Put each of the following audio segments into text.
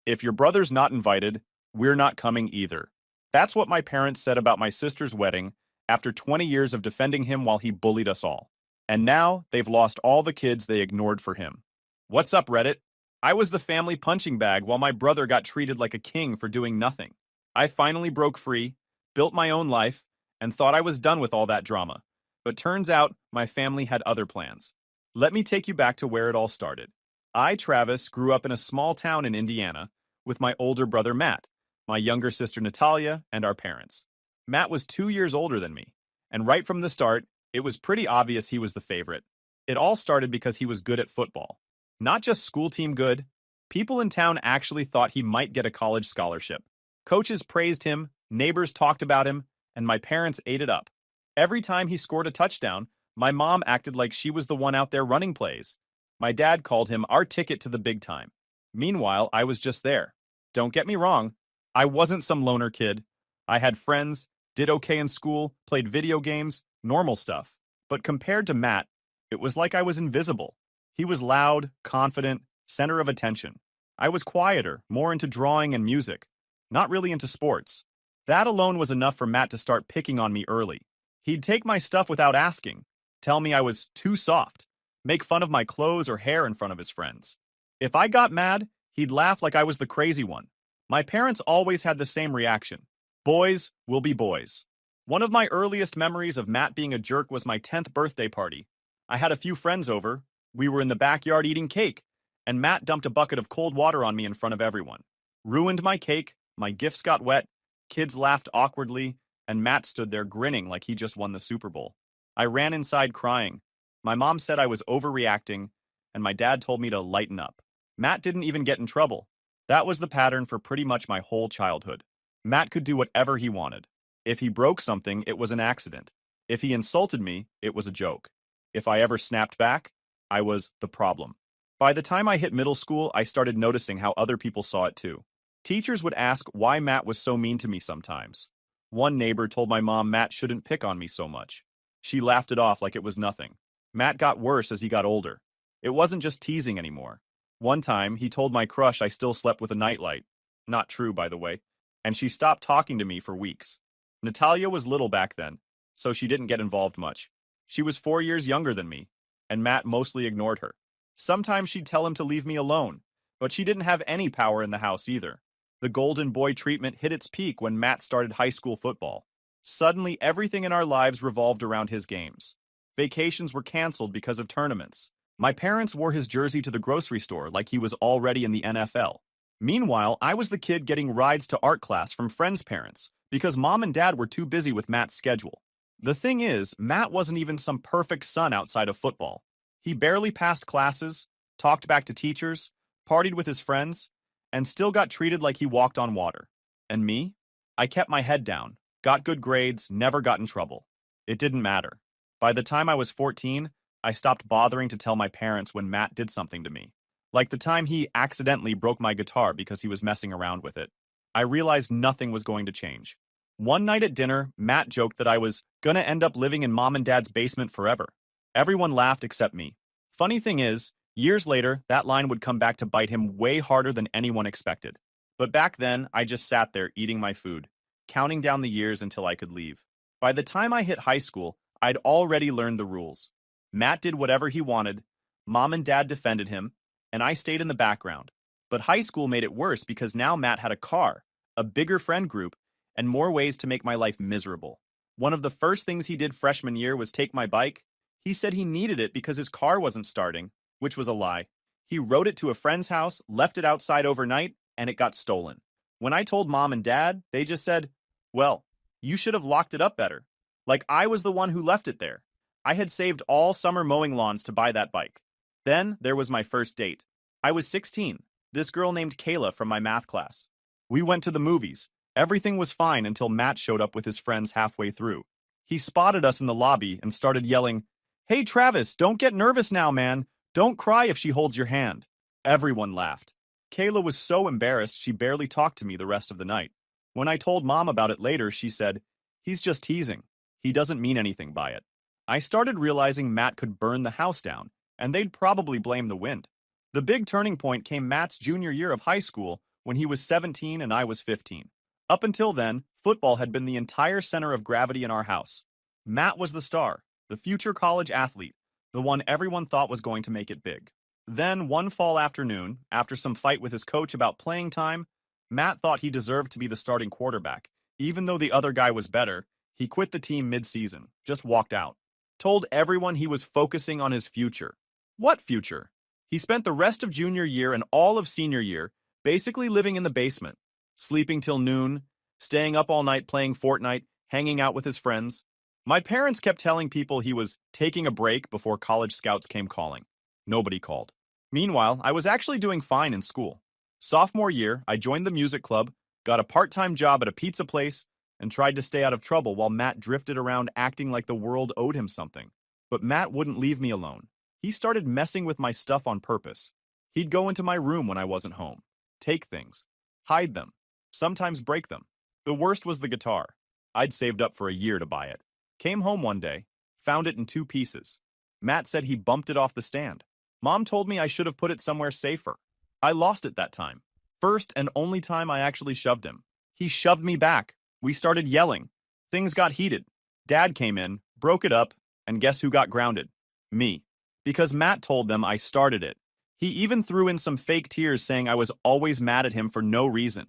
If your brother's not invited, we're not coming either. That's what my parents said about my sister's wedding after 20 years of defending him while he bullied us all. And now they've lost all the kids they ignored for him. What's up, Reddit? I was the family punching bag while my brother got treated like a king for doing nothing. I finally broke free, built my own life, and thought I was done with all that drama. But turns out my family had other plans. Let me take you back to where it all started. I, Travis, grew up in a small town in Indiana with my older brother Matt, my younger sister Natalia, and our parents. Matt was 2 years older than me, and right from the start, it was pretty obvious he was the favorite. It all started because he was good at football. Not just school team good, people in town actually thought he might get a college scholarship. Coaches praised him, neighbors talked about him, and my parents ate it up. Every time he scored a touchdown, my mom acted like she was the one out there running plays. My dad called him our ticket to the big time. Meanwhile, I was just there. Don't get me wrong, I wasn't some loner kid. I had friends, did okay in school, played video games, normal stuff. But compared to Matt, it was like I was invisible. He was loud, confident, center of attention. I was quieter, more into drawing and music, not really into sports. That alone was enough for Matt to start picking on me early. He'd take my stuff without asking, tell me I was too soft, make fun of my clothes or hair in front of his friends. If I got mad, he'd laugh like I was the crazy one. My parents always had the same reaction. Boys will be boys. One of my earliest memories of Matt being a jerk was my 10th birthday party. I had a few friends over. We were in the backyard eating cake, and Matt dumped a bucket of cold water on me in front of everyone. Ruined my cake, my gifts got wet, kids laughed awkwardly, and Matt stood there grinning like he just won the Super Bowl. I ran inside crying. My mom said I was overreacting, and my dad told me to lighten up. Matt didn't even get in trouble. That was the pattern for pretty much my whole childhood. Matt could do whatever he wanted. If he broke something, it was an accident. If he insulted me, it was a joke. If I ever snapped back, I was the problem. By the time I hit middle school, I started noticing how other people saw it too. Teachers would ask why Matt was so mean to me sometimes. One neighbor told my mom Matt shouldn't pick on me so much. She laughed it off like it was nothing. Matt got worse as he got older. It wasn't just teasing anymore. One time, he told my crush I still slept with a nightlight. Not true, by the way. And she stopped talking to me for weeks. Natalia was little back then, so she didn't get involved much. She was 4 years younger than me, and Matt mostly ignored her. Sometimes she'd tell him to leave me alone, but she didn't have any power in the house either. The golden boy treatment hit its peak when Matt started high school football. Suddenly, everything in our lives revolved around his games. Vacations were canceled because of tournaments. My parents wore his jersey to the grocery store like he was already in the NFL. Meanwhile, I was the kid getting rides to art class from friends' parents because mom and dad were too busy with Matt's schedule. The thing is, Matt wasn't even some perfect son outside of football. He barely passed classes, talked back to teachers, partied with his friends, and still got treated like he walked on water. And me? I kept my head down, got good grades, never got in trouble. It didn't matter. By the time I was 14, I stopped bothering to tell my parents when Matt did something to me. Like the time he accidentally broke my guitar because he was messing around with it. I realized nothing was going to change. One night at dinner, Matt joked that I was gonna end up living in mom and dad's basement forever. Everyone laughed except me. Funny thing is, years later, that line would come back to bite him way harder than anyone expected. But back then, I just sat there eating my food, counting down the years until I could leave. By the time I hit high school, I'd already learned the rules. Matt did whatever he wanted, mom and dad defended him, and I stayed in the background. But high school made it worse because now Matt had a car, a bigger friend group, and more ways to make my life miserable. One of the first things he did freshman year was take my bike. He said he needed it because his car wasn't starting, which was a lie. He rode it to a friend's house, left it outside overnight, and it got stolen. When I told mom and dad, they just said, well, you should have locked it up better. Like I was the one who left it there. I had saved all summer mowing lawns to buy that bike. Then there was my first date. I was 16. This girl named Kayla from my math class. We went to the movies. Everything was fine until Matt showed up with his friends halfway through. He spotted us in the lobby and started yelling, "Hey Travis, don't get nervous now, man. Don't cry if she holds your hand." Everyone laughed. Kayla was so embarrassed she barely talked to me the rest of the night. When I told mom about it later, she said, "He's just teasing. He doesn't mean anything by it." I started realizing Matt could burn the house down, and they'd probably blame the wind. The big turning point came Matt's junior year of high school when he was 17 and I was 15. Up until then, football had been the entire center of gravity in our house. Matt was the star, the future college athlete, the one everyone thought was going to make it big. Then, one fall afternoon, after some fight with his coach about playing time, Matt thought he deserved to be the starting quarterback. Even though the other guy was better, he quit the team mid-season, just walked out. Told everyone he was focusing on his future. What future? He spent the rest of junior year and all of senior year basically living in the basement, sleeping till noon, staying up all night playing Fortnite, hanging out with his friends. My parents kept telling people he was taking a break before college scouts came calling. Nobody called. Meanwhile, I was actually doing fine in school. Sophomore year, I joined the music club, got a part-time job at a pizza place, and tried to stay out of trouble while Matt drifted around acting like the world owed him something. But Matt wouldn't leave me alone. He started messing with my stuff on purpose. He'd go into my room when I wasn't home, take things, hide them, sometimes break them. The worst was the guitar. I'd saved up for a year to buy it. Came home one day, found it in 2 pieces. Matt said he bumped it off the stand. Mom told me I should have put it somewhere safer. I lost it that time. First and only time I actually shoved him. He shoved me back. We started yelling. Things got heated. Dad came in, broke it up, and guess who got grounded? Me. Because Matt told them I started it. He even threw in some fake tears saying I was always mad at him for no reason.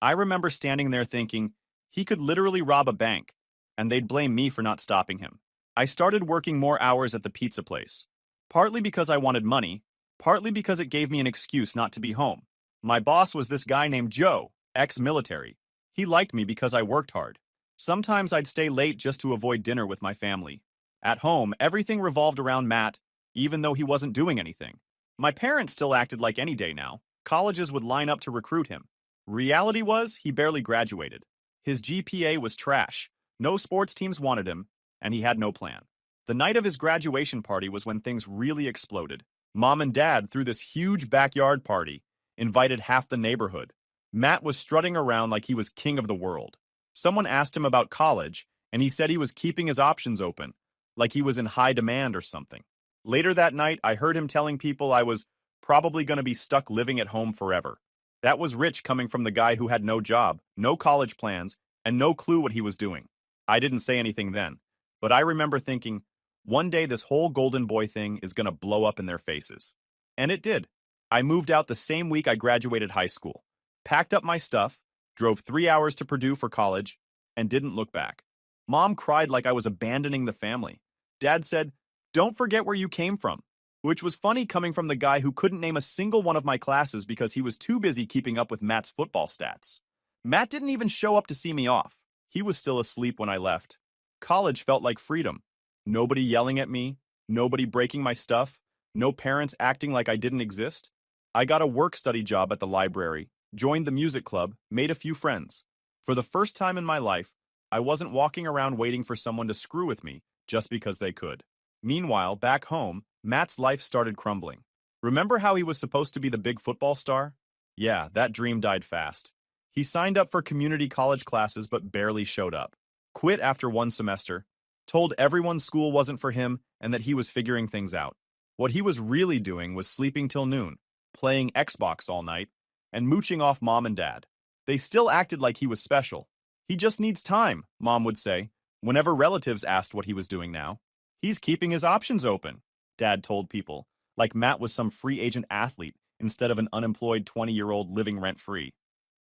I remember standing there thinking, he could literally rob a bank, and they'd blame me for not stopping him. I started working more hours at the pizza place. Partly because I wanted money, partly because it gave me an excuse not to be home. My boss was this guy named Joe, ex-military. He liked me because I worked hard. Sometimes I'd stay late just to avoid dinner with my family. At home, everything revolved around Matt, even though he wasn't doing anything. My parents still acted like any day now. Colleges would line up to recruit him. Reality was, he barely graduated. His GPA was trash. No sports teams wanted him, and he had no plan. The night of his graduation party was when things really exploded. Mom and Dad threw this huge backyard party, invited half the neighborhood. Matt was strutting around like he was king of the world. Someone asked him about college, and he said he was keeping his options open, like he was in high demand or something. Later that night, I heard him telling people I was probably going to be stuck living at home forever. That was rich coming from the guy who had no job, no college plans, and no clue what he was doing. I didn't say anything then, but I remember thinking, one day this whole Golden Boy thing is going to blow up in their faces. And it did. I moved out the same week I graduated high school, packed up my stuff, drove 3 hours to Purdue for college, and didn't look back. Mom cried like I was abandoning the family. Dad said, "Don't forget where you came from," which was funny coming from the guy who couldn't name a single one of my classes because he was too busy keeping up with Matt's football stats. Matt didn't even show up to see me off. He was still asleep when I left. College felt like freedom. Nobody yelling at me, nobody breaking my stuff, no parents acting like I didn't exist. I got a work-study job at the library, joined the music club, made a few friends. For the first time in my life, I wasn't walking around waiting for someone to screw with me just because they could. Meanwhile, back home, Matt's life started crumbling. Remember how he was supposed to be the big football star? Yeah, that dream died fast. He signed up for community college classes but barely showed up. Quit after 1 semester, told everyone school wasn't for him and that he was figuring things out. What he was really doing was sleeping till noon, playing Xbox all night, and mooching off Mom and Dad. They still acted like he was special. He just needs time, Mom would say, whenever relatives asked what he was doing now. He's keeping his options open, Dad told people, like Matt was some free agent athlete instead of an unemployed 20-year-old living rent-free.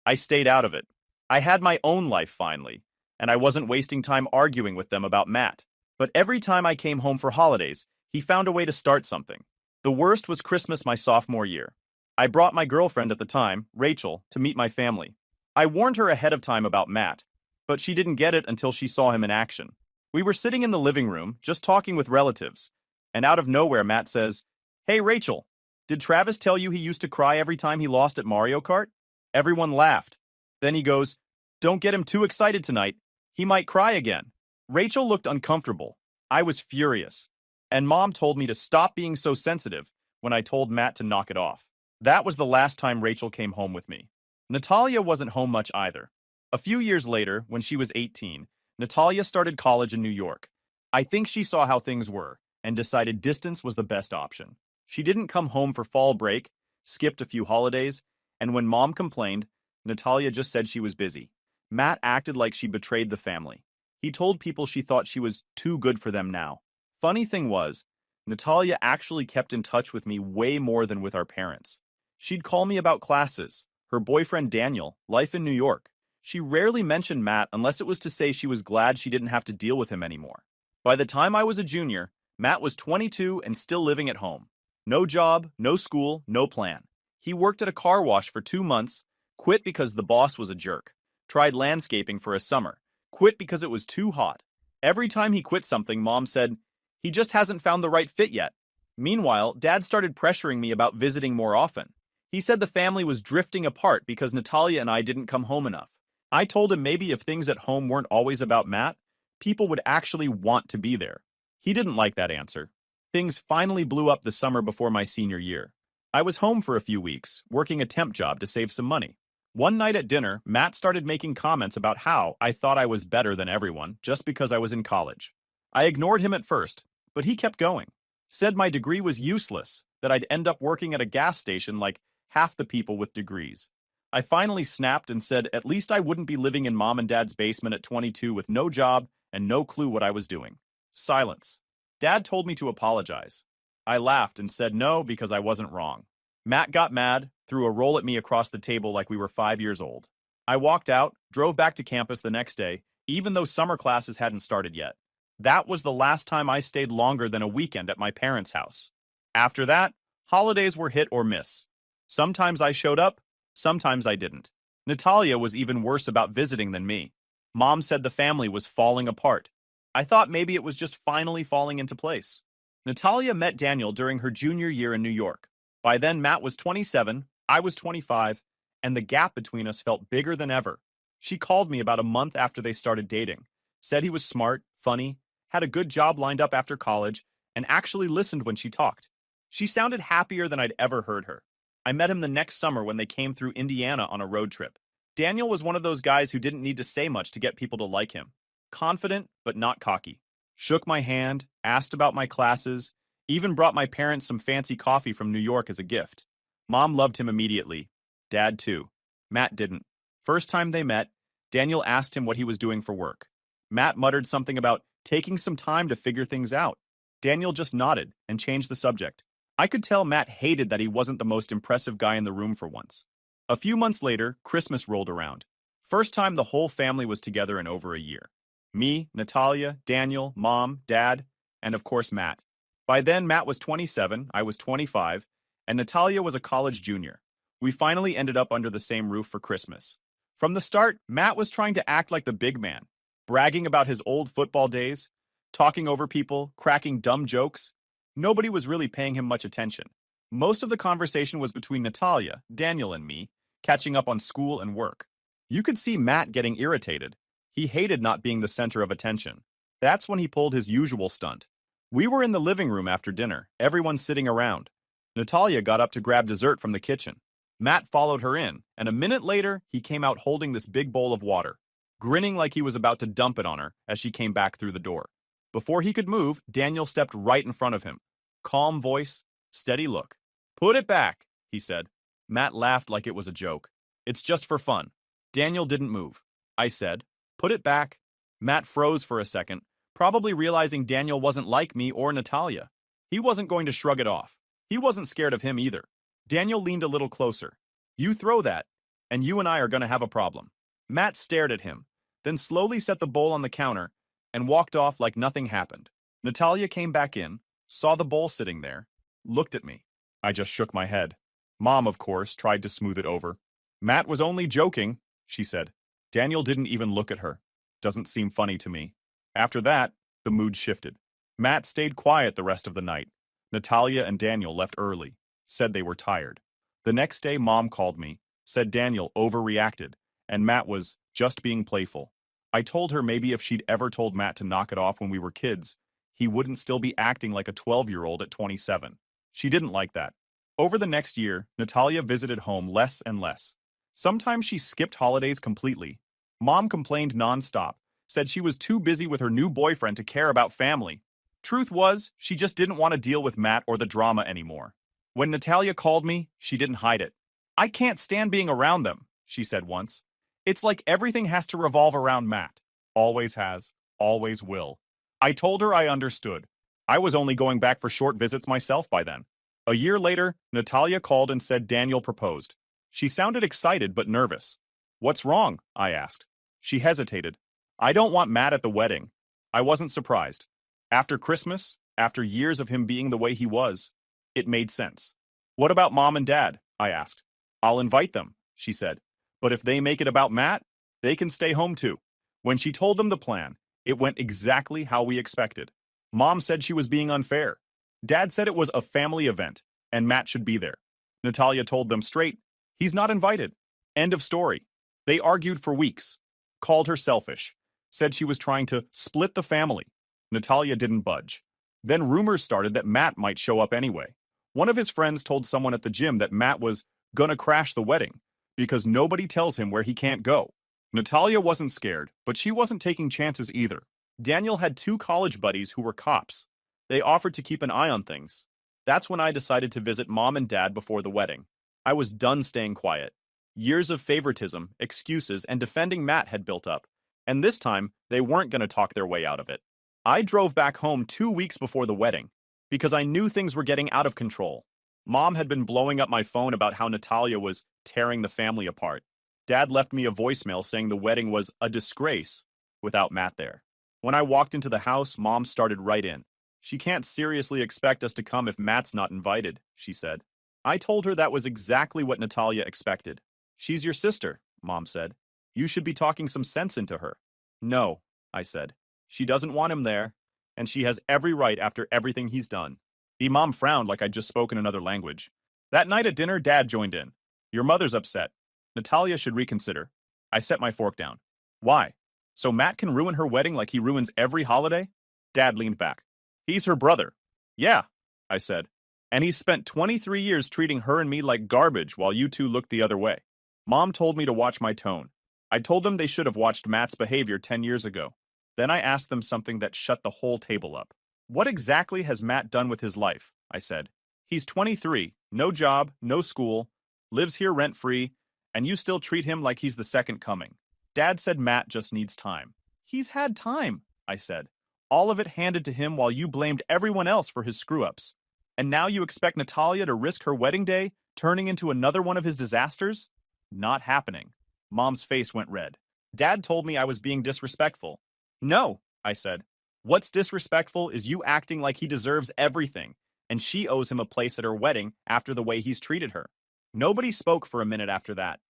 I stayed out of it. I had my own life finally, and I wasn't wasting time arguing with them about Matt. But every time I came home for holidays, he found a way to start something. The worst was Christmas my sophomore year. I brought my girlfriend at the time, Rachel, to meet my family. I warned her ahead of time about Matt, but she didn't get it until she saw him in action. We were sitting in the living room, just talking with relatives, and out of nowhere Matt says, "Hey Rachel, did Travis tell you he used to cry every time he lost at Mario Kart?" Everyone laughed. Then he goes, "Don't get him too excited tonight. He might cry again." Rachel looked uncomfortable. I was furious. And Mom told me to stop being so sensitive when I told Matt to knock it off. That was the last time Rachel came home with me. Natalia wasn't home much either. A few years later, when she was 18, Natalia started college in New York. I think she saw how things were and decided distance was the best option. She didn't come home for fall break, skipped a few holidays, And when Mom complained, Natalia just said she was busy. Matt acted like she betrayed the family. He told people she thought she was too good for them now. Funny thing was, Natalia actually kept in touch with me way more than with our parents. She'd call me about classes, her boyfriend Daniel, life in New York. She rarely mentioned Matt unless it was to say she was glad she didn't have to deal with him anymore. By the time I was a junior, Matt was 22 and still living at home. No job, no school, no plan. He worked at a car wash for 2 months, quit because the boss was a jerk, tried landscaping for a summer, quit because it was too hot. Every time he quit something, Mom said, "He just hasn't found the right fit yet." Meanwhile, Dad started pressuring me about visiting more often. He said the family was drifting apart because Natalia and I didn't come home enough. I told him maybe if things at home weren't always about Matt, people would actually want to be there. He didn't like that answer. Things finally blew up the summer before my senior year. I was home for a few weeks, working a temp job to save some money. One night at dinner, Matt started making comments about how I thought I was better than everyone just because I was in college. I ignored him at first, but he kept going. Said my degree was useless, that I'd end up working at a gas station like half the people with degrees. I finally snapped and said at least I wouldn't be living in Mom and Dad's basement at 22 with no job and no clue what I was doing. Silence. Dad told me to apologize. I laughed and said no because I wasn't wrong. Matt got mad, threw a roll at me across the table like we were 5 years old. I walked out, drove back to campus the next day, even though summer classes hadn't started yet. That was the last time I stayed longer than a weekend at my parents' house. After that, holidays were hit or miss. Sometimes I showed up, sometimes I didn't. Natalia was even worse about visiting than me. Mom said the family was falling apart. I thought maybe it was just finally falling into place. Natalia met Daniel during her junior year in New York. By then, Matt was 27, I was 25, and the gap between us felt bigger than ever. She called me about a month after they started dating, said he was smart, funny, had a good job lined up after college, and actually listened when she talked. She sounded happier than I'd ever heard her. I met him the next summer when they came through Indiana on a road trip. Daniel was one of those guys who didn't need to say much to get people to like him. Confident, but not cocky. Shook my hand, asked about my classes, even brought my parents some fancy coffee from New York as a gift. Mom loved him immediately. Dad, too. Matt didn't. First time they met, Daniel asked him what he was doing for work. Matt muttered something about taking some time to figure things out. Daniel just nodded and changed the subject. I could tell Matt hated that he wasn't the most impressive guy in the room for once. A few months later, Christmas rolled around. First time the whole family was together in over a year. Me, Natalia, Daniel, Mom, Dad, and of course Matt. By then, Matt was 27, I was 25, and Natalia was a college junior. We finally ended up under the same roof for Christmas. From the start, Matt was trying to act like the big man, bragging about his old football days, talking over people, cracking dumb jokes. Nobody was really paying him much attention. Most of the conversation was between Natalia, Daniel, and me, catching up on school and work. You could see Matt getting irritated. He hated not being the center of attention. That's when he pulled his usual stunt. We were in the living room after dinner, everyone sitting around. Natalia got up to grab dessert from the kitchen. Matt followed her in, and a minute later, he came out holding this big bowl of water, grinning like he was about to dump it on her as she came back through the door. Before he could move, Daniel stepped right in front of him. Calm voice, steady look. "Put it back," he said. Matt laughed like it was a joke. "It's just for fun." Daniel didn't move. I said, "Put it back." Matt froze for a second, probably realizing Daniel wasn't like me or Natalia. He wasn't going to shrug it off. He wasn't scared of him either. Daniel leaned a little closer. "You throw that, and you and I are going to have a problem." Matt stared at him, then slowly set the bowl on the counter and walked off like nothing happened. Natalia came back in, saw the bowl sitting there, looked at me. I just shook my head. Mom, of course, tried to smooth it over. "Matt was only joking," she said. Daniel didn't even look at her. Doesn't seem funny to me. After that, the mood shifted. Matt stayed quiet the rest of the night. Natalia and Daniel left early, said they were tired. The next day, Mom called me, said Daniel overreacted, and Matt was just being playful. I told her maybe if she'd ever told Matt to knock it off when we were kids, he wouldn't still be acting like a 12-year-old at 27. She didn't like that. Over the next year, Natalia visited home less and less. Sometimes she skipped holidays completely. Mom complained nonstop, said she was too busy with her new boyfriend to care about family. Truth was, she just didn't want to deal with Matt or the drama anymore. When Natalia called me, she didn't hide it. I can't stand being around them, she said once. It's like everything has to revolve around Matt. Always has, always will. I told her I understood. I was only going back for short visits myself by then. A year later, Natalia called and said Daniel proposed. She sounded excited but nervous. What's wrong? I asked. She hesitated. I don't want Matt at the wedding. I wasn't surprised. After Christmas, after years of him being the way he was, it made sense. What about Mom and Dad? I asked. I'll invite them, she said. But if they make it about Matt, they can stay home too. When she told them the plan, it went exactly how we expected. Mom said she was being unfair. Dad said it was a family event, and Matt should be there. Natalia told them straight, he's not invited. End of story. They argued for weeks, called her selfish, said she was trying to split the family. Natalia didn't budge. Then rumors started that Matt might show up anyway. One of his friends told someone at the gym that Matt was gonna crash the wedding because nobody tells him where he can't go. Natalia wasn't scared, but she wasn't taking chances either. Daniel had 2 college buddies who were cops. They offered to keep an eye on things. That's when I decided to visit Mom and Dad before the wedding. I was done staying quiet. Years of favoritism, excuses, and defending Matt had built up, and this time they weren't going to talk their way out of it. I drove back home 2 weeks before the wedding because I knew things were getting out of control. Mom had been blowing up my phone about how Natalia was tearing the family apart. Dad left me a voicemail saying the wedding was a disgrace without Matt there. When I walked into the house, Mom started right in. She can't seriously expect us to come if Matt's not invited, she said. I told her that was exactly what Natalia expected. She's your sister, Mom said. You should be talking some sense into her. No, I said. She doesn't want him there, and she has every right after everything he's done. The mom frowned like I'd just spoken another language. That night at dinner, Dad joined in. Your mother's upset. Natalia should reconsider. I set my fork down. Why? So Matt can ruin her wedding like he ruins every holiday? Dad leaned back. He's her brother. Yeah, I said. And he's spent 23 years treating her and me like garbage while you two looked the other way. Mom told me to watch my tone. I told them they should have watched Matt's behavior 10 years ago. Then I asked them something that shut the whole table up. What exactly has Matt done with his life? I said. He's 23, no job, no school, lives here rent-free, and you still treat him like he's the second coming. Dad said Matt just needs time. He's had time, I said. All of it handed to him while you blamed everyone else for his screw-ups. And now you expect Natalia to risk her wedding day, turning into another one of his disasters? Not happening. Mom's face went red. Dad told me I was being disrespectful. No, I said. What's disrespectful is you acting like he deserves everything, and she owes him a place at her wedding after the way he's treated her. Nobody spoke for a minute after that.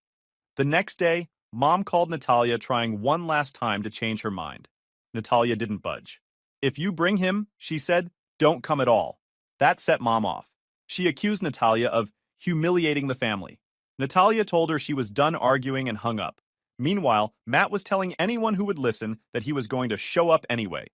The next day, Mom called Natalia trying one last time to change her mind. Natalia didn't budge. If you bring him, she said, don't come at all. That set Mom off. She accused Natalia of humiliating the family. Natalia told her she was done arguing and hung up. Meanwhile, Matt was telling anyone who would listen that he was going to show up anyway.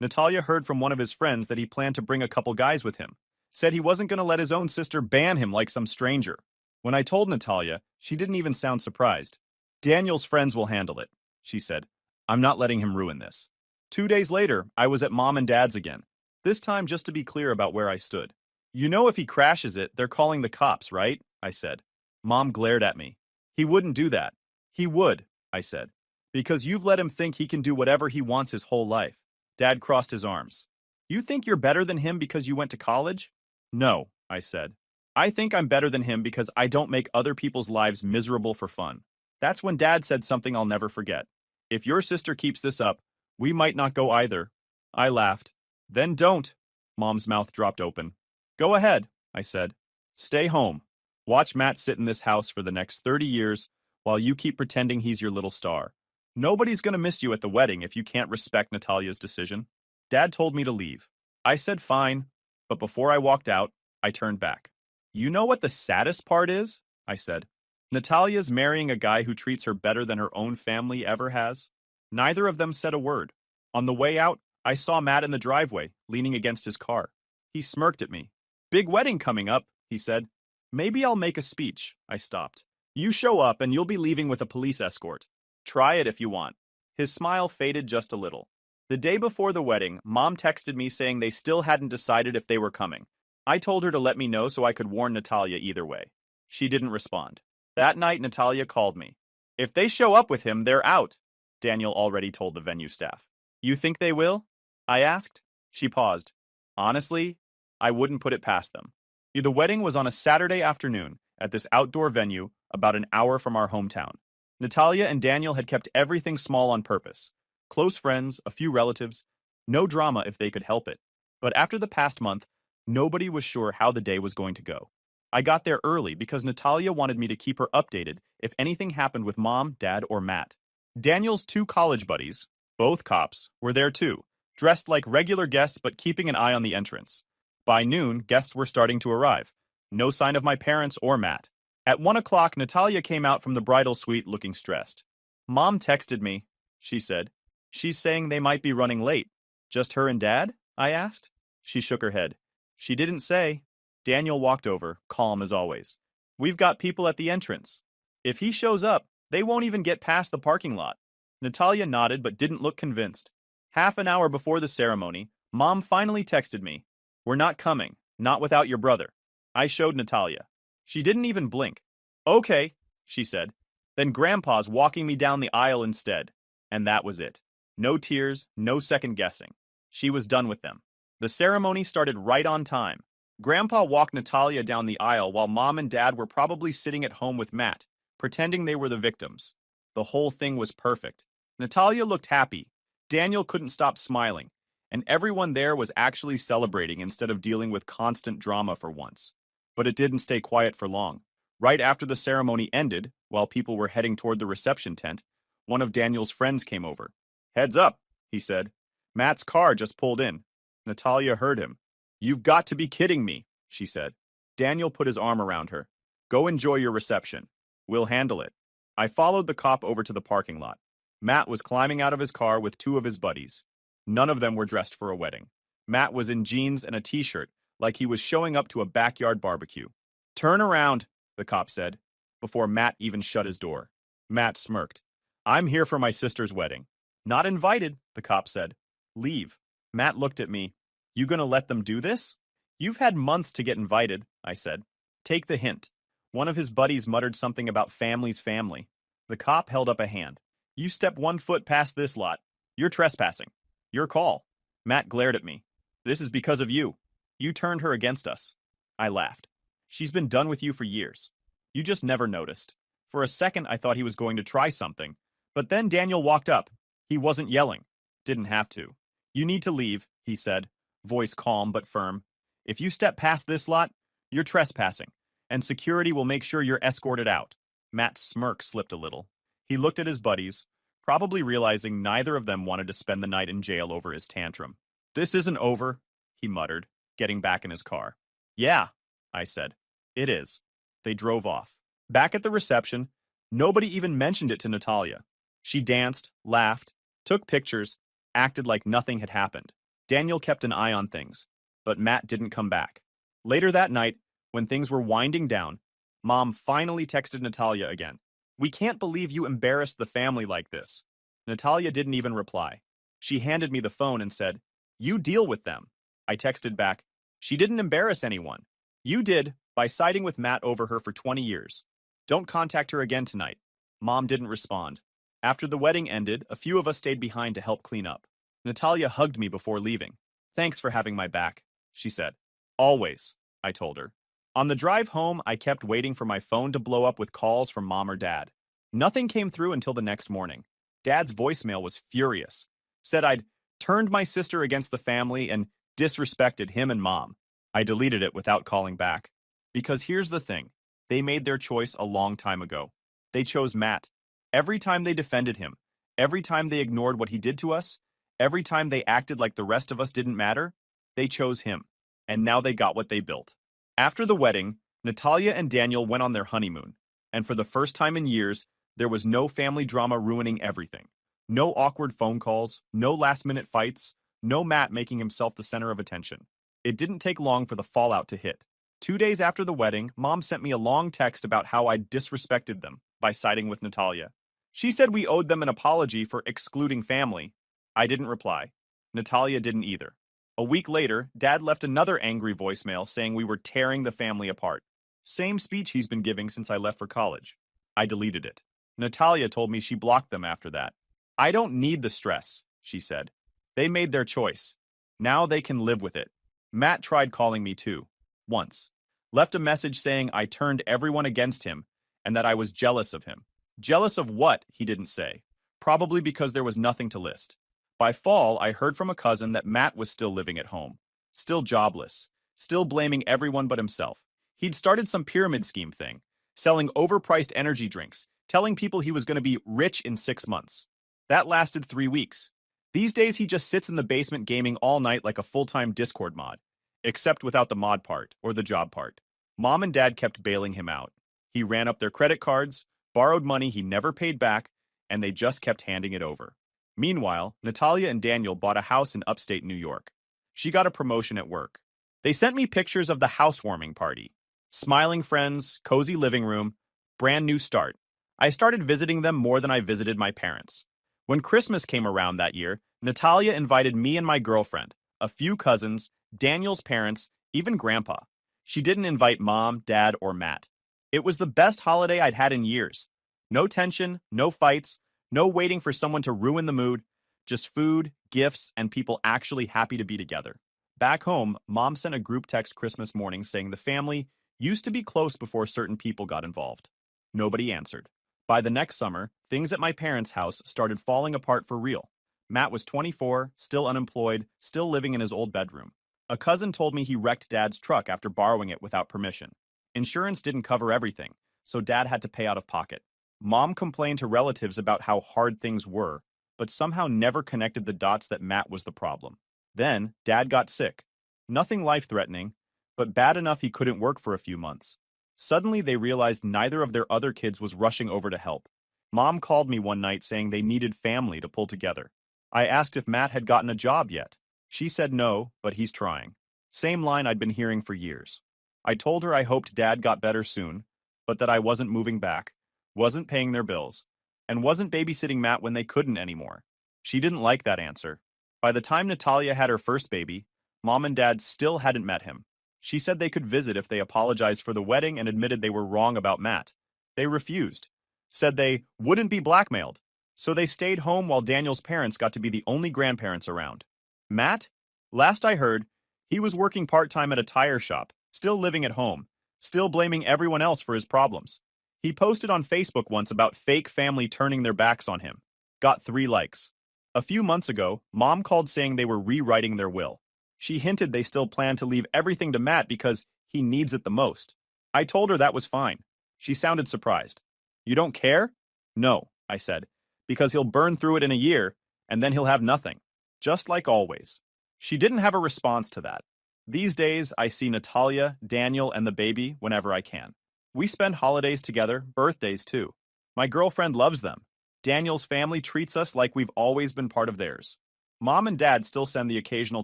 Natalia heard from one of his friends that he planned to bring a couple guys with him. Said he wasn't going to let his own sister ban him like some stranger. When I told Natalia, she didn't even sound surprised. Daniel's friends will handle it, she said. I'm not letting him ruin this. 2 days later, I was at Mom and Dad's again. This time just to be clear about where I stood. You know if he crashes it, they're calling the cops, right? I said. Mom glared at me. He wouldn't do that. He would, I said. Because you've let him think he can do whatever he wants his whole life. Dad crossed his arms. You think you're better than him because you went to college? No, I said. I think I'm better than him because I don't make other people's lives miserable for fun. That's when Dad said something I'll never forget. If your sister keeps this up, we might not go either. I laughed. Then don't. Mom's mouth dropped open. Go ahead, I said. Stay home. Watch Matt sit in this house for the next 30 years while you keep pretending he's your little star. Nobody's going to miss you at the wedding if you can't respect Natalia's decision. Dad told me to leave. I said fine, but before I walked out, I turned back. You know what the saddest part is? I said. Natalia's marrying a guy who treats her better than her own family ever has. Neither of them said a word. On the way out, I saw Matt in the driveway, leaning against his car. He smirked at me. Big wedding coming up, he said. Maybe I'll make a speech. I stopped. You show up and you'll be leaving with a police escort. Try it if you want. His smile faded just a little. The day before the wedding, Mom texted me saying they still hadn't decided if they were coming. I told her to let me know so I could warn Natalia either way. She didn't respond. That night, Natalia called me. If they show up with him, they're out, Daniel already told the venue staff. You think they will? I asked. She paused. Honestly, I wouldn't put it past them. The wedding was on a Saturday afternoon at this outdoor venue about an hour from our hometown. Natalia and Daniel had kept everything small on purpose. Close friends, a few relatives, no drama if they could help it. But after the past month, nobody was sure how the day was going to go. I got there early because Natalia wanted me to keep her updated if anything happened with Mom, Dad, or Matt. Daniel's two college buddies, both cops, were there too, dressed like regular guests but keeping an eye on the entrance. By noon, guests were starting to arrive. No sign of my parents or Matt. At 1 o'clock, Natalia came out from the bridal suite looking stressed. Mom texted me, she said. She's saying they might be running late. Just her and Dad? I asked. She shook her head. She didn't say. Daniel walked over, calm as always. We've got people at the entrance. If he shows up, they won't even get past the parking lot. Natalia nodded but didn't look convinced. Half an hour before the ceremony, Mom finally texted me. We're not coming, not without your brother. I showed Natalia. She didn't even blink. Okay, she said. Then Grandpa's walking me down the aisle instead. And that was it. No tears, no second guessing. She was done with them. The ceremony started right on time. Grandpa walked Natalia down the aisle while Mom and Dad were probably sitting at home with Matt, pretending they were the victims. The whole thing was perfect. Natalia looked happy. Daniel couldn't stop smiling. And everyone there was actually celebrating instead of dealing with constant drama for once. But it didn't stay quiet for long. Right after the ceremony ended, while people were heading toward the reception tent, one of Daniel's friends came over. Heads up, he said. Matt's car just pulled in. Natalia heard him. You've got to be kidding me, she said. Daniel put his arm around her. Go enjoy your reception. We'll handle it. I followed the cop over to the parking lot. Matt was climbing out of his car with two of his buddies. None of them were dressed for a wedding. Matt was in jeans and a t-shirt, like he was showing up to a backyard barbecue. Turn around, the cop said, before Matt even shut his door. Matt smirked. I'm here for my sister's wedding. Not invited, the cop said. Leave. Matt looked at me. You gonna let them do this? You've had months to get invited, I said. Take the hint. One of his buddies muttered something about family's family. The cop held up a hand. You step 1 foot past this lot. You're trespassing. Your call. Matt glared at me. This is because of you. You turned her against us. I laughed. She's been done with you for years. You just never noticed. For a second, I thought he was going to try something. But then Daniel walked up. He wasn't yelling. Didn't have to. You need to leave, he said, voice calm but firm. If you step past this lot, you're trespassing, and security will make sure you're escorted out. Matt's smirk slipped a little. He looked at his buddies, probably realizing neither of them wanted to spend the night in jail over his tantrum. This isn't over, he muttered, getting back in his car. Yeah, I said. It is. They drove off. Back at the reception, nobody even mentioned it to Natalia. She danced, laughed, took pictures, acted like nothing had happened. Daniel kept an eye on things, but Matt didn't come back. Later that night, when things were winding down, Mom finally texted Natalia again. We can't believe you embarrassed the family like this. Natalia didn't even reply. She handed me the phone and said, You deal with them. I texted back, She didn't embarrass anyone. You did, by siding with Matt over her for 20 years. Don't contact her again tonight. Mom didn't respond. After the wedding ended, a few of us stayed behind to help clean up. Natalia hugged me before leaving. Thanks for having my back, she said. Always, I told her. On the drive home, I kept waiting for my phone to blow up with calls from Mom or Dad. Nothing came through until the next morning. Dad's voicemail was furious. Said I'd turned my sister against the family and disrespected him and Mom. I deleted it without calling back. Because here's the thing. They made their choice a long time ago. They chose Matt. Every time they defended him, every time they ignored what he did to us, every time they acted like the rest of us didn't matter, they chose him. And now they got what they built. After the wedding, Natalia and Daniel went on their honeymoon. And for the first time in years, there was no family drama ruining everything. No awkward phone calls, no last-minute fights, no Matt making himself the center of attention. It didn't take long for the fallout to hit. 2 days after the wedding, Mom sent me a long text about how I disrespected them by siding with Natalia. She said we owed them an apology for excluding family. I didn't reply. Natalia didn't either. A week later, Dad left another angry voicemail saying we were tearing the family apart. Same speech he's been giving since I left for college. I deleted it. Natalia told me she blocked them after that. I don't need the stress, she said. They made their choice. Now they can live with it. Matt tried calling me too. Once. Left a message saying I turned everyone against him and that I was jealous of him. Jealous of what, he didn't say. Probably because there was nothing to list. By fall, I heard from a cousin that Matt was still living at home. Still jobless. Still blaming everyone but himself. He'd started some pyramid scheme thing, selling overpriced energy drinks, telling people he was going to be rich in 6 months. That lasted 3 weeks. These days he just sits in the basement gaming all night like a full-time Discord mod, except without the mod part or the job part. Mom and Dad kept bailing him out. He ran up their credit cards, borrowed money he never paid back, and they just kept handing it over. Meanwhile, Natalia and Daniel bought a house in upstate New York. She got a promotion at work. They sent me pictures of the housewarming party. Smiling friends, cozy living room, brand new start. I started visiting them more than I visited my parents. When Christmas came around that year, Natalia invited me and my girlfriend, a few cousins, Daniel's parents, even Grandpa. She didn't invite Mom, Dad, or Matt. It was the best holiday I'd had in years. No tension, no fights, no waiting for someone to ruin the mood, just food, gifts, and people actually happy to be together. Back home, Mom sent a group text Christmas morning saying the family used to be close before certain people got involved. Nobody answered. By the next summer, things at my parents' house started falling apart for real. Matt was 24, still unemployed, still living in his old bedroom. A cousin told me he wrecked Dad's truck after borrowing it without permission. Insurance didn't cover everything, so Dad had to pay out of pocket. Mom complained to relatives about how hard things were, but somehow never connected the dots that Matt was the problem. Then, Dad got sick. Nothing life-threatening, but bad enough he couldn't work for a few months. Suddenly, they realized neither of their other kids was rushing over to help. Mom called me one night saying they needed family to pull together. I asked if Matt had gotten a job yet. She said no, but he's trying. Same line I'd been hearing for years. I told her I hoped Dad got better soon, but that I wasn't moving back, wasn't paying their bills, and wasn't babysitting Matt when they couldn't anymore. She didn't like that answer. By the time Natalia had her first baby, Mom and Dad still hadn't met him. She said they could visit if they apologized for the wedding and admitted they were wrong about Matt. They refused. Said they wouldn't be blackmailed. So they stayed home while Daniel's parents got to be the only grandparents around. Matt? Last I heard, he was working part-time at a tire shop, still living at home, still blaming everyone else for his problems. He posted on Facebook once about fake family turning their backs on him. Got 3 likes. A few months ago, Mom called saying they were rewriting their will. She hinted they still plan to leave everything to Matt because he needs it the most. I told her that was fine. She sounded surprised. You don't care? No, I said, because he'll burn through it in a year, and then he'll have nothing. Just like always. She didn't have a response to that. These days, I see Natalia, Daniel, and the baby whenever I can. We spend holidays together, birthdays too. My girlfriend loves them. Daniel's family treats us like we've always been part of theirs. Mom and Dad still send the occasional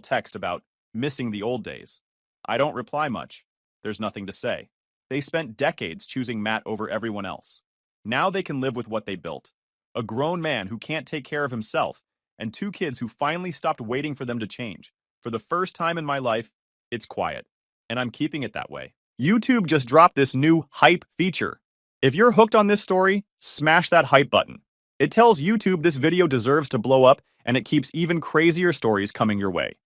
text about missing the old days. I don't reply much. There's nothing to say. They spent decades choosing Matt over everyone else. Now they can live with what they built. A grown man who can't take care of himself, and 2 kids who finally stopped waiting for them to change. For the first time in my life, it's quiet. And I'm keeping it that way. YouTube just dropped this new hype feature. If you're hooked on this story, smash that hype button. It tells YouTube this video deserves to blow up, and it keeps even crazier stories coming your way.